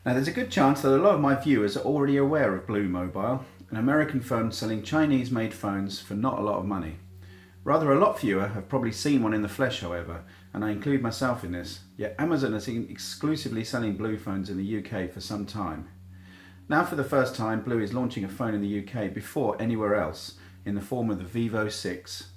Now there's a good chance that a lot of my viewers are already aware of BLU Mobile, an American firm selling Chinese made phones for not a lot of money. Rather a lot fewer have probably seen one in the flesh however, and I include myself in this, yet Amazon has been exclusively selling BLU phones in the UK for some time. Now for the first time BLU is launching a phone in the UK before anywhere else, in the form of the Vevo 6.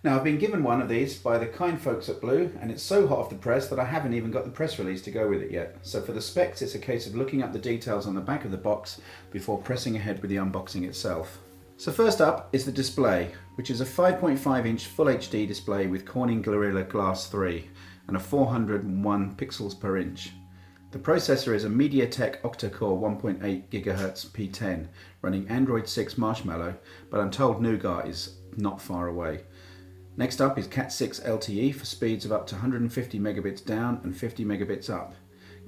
Now I've been given one of these by the kind folks at BLU, and it's so hot off the press that I haven't even got the press release to go with it yet. So for the specs it's a case of looking up the details on the back of the box before pressing ahead with the unboxing itself. So first up is the display, which is a 5.5 inch Full HD display with Corning Gorilla Glass 3 and a 401 pixels per inch. The processor is a Mediatek Octo-Core 1.8 GHz P10 running Android 6 Marshmallow, but I'm told Nougat is not far away. Next up is Cat 6 LTE for speeds of up to 150 megabits down and 50 megabits up.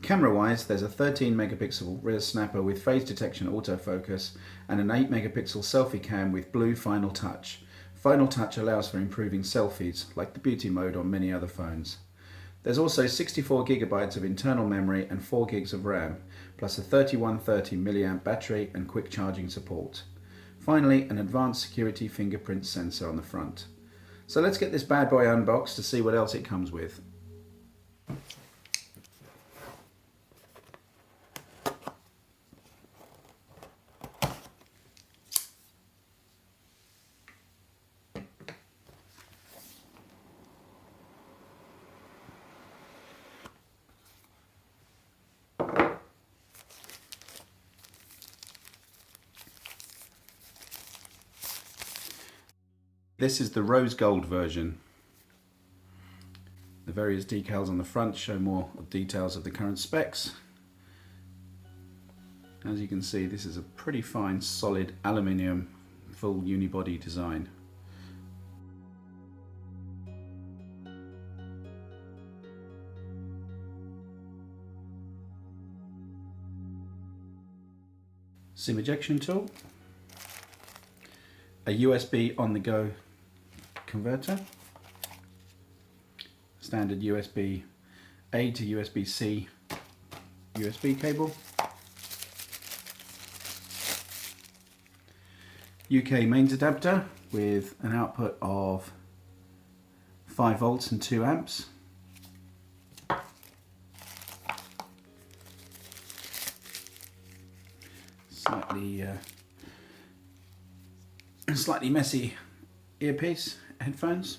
Camera wise, there's a 13 megapixel rear snapper with phase detection autofocus and an 8 megapixel selfie cam with BLU Final Touch. Final Touch allows for improving selfies, like the beauty mode on many other phones. There's also 64 gigabytes of internal memory and 4 gigs of RAM, plus a 3130 mAh battery and quick charging support. Finally, an advanced security fingerprint sensor on the front. So let's get this bad boy unboxed to see what else it comes with. This is the rose gold version. The various decals on the front show more details of the current specs. As you can see, this is a pretty fine solid aluminium full unibody design. SIM ejection tool, a USB on the go converter, standard USB A to USB C USB cable, UK mains adapter with an output of 5 volts and 2 amps, slightly messy earpiece headphones,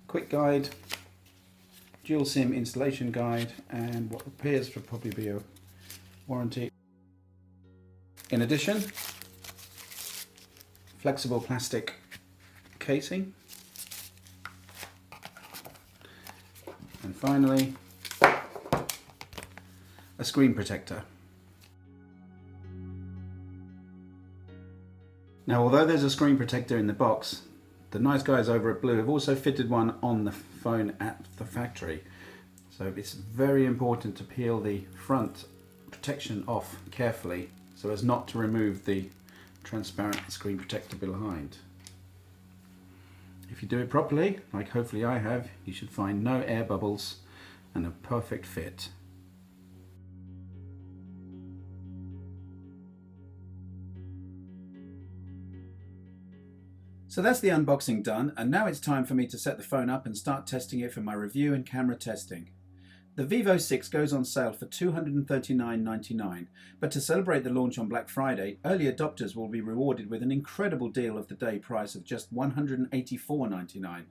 quick guide, dual SIM installation guide, and what appears to probably be a warranty. In addition, flexible plastic casing, and finally a screen protector. Now although there's a screen protector in the box, the nice guys over at BLU have also fitted one on the phone at the factory. So it's very important to peel the front protection off carefully so as not to remove the transparent screen protector behind. If you do it properly, like hopefully I have, you should find no air bubbles and a perfect fit. So that's the unboxing done, and now it's time for me to set the phone up and start testing it for my review and camera testing. The Vevo 6 goes on sale for $239.99, but to celebrate the launch on Black Friday, early adopters will be rewarded with an incredible deal of the day price of just $184.99.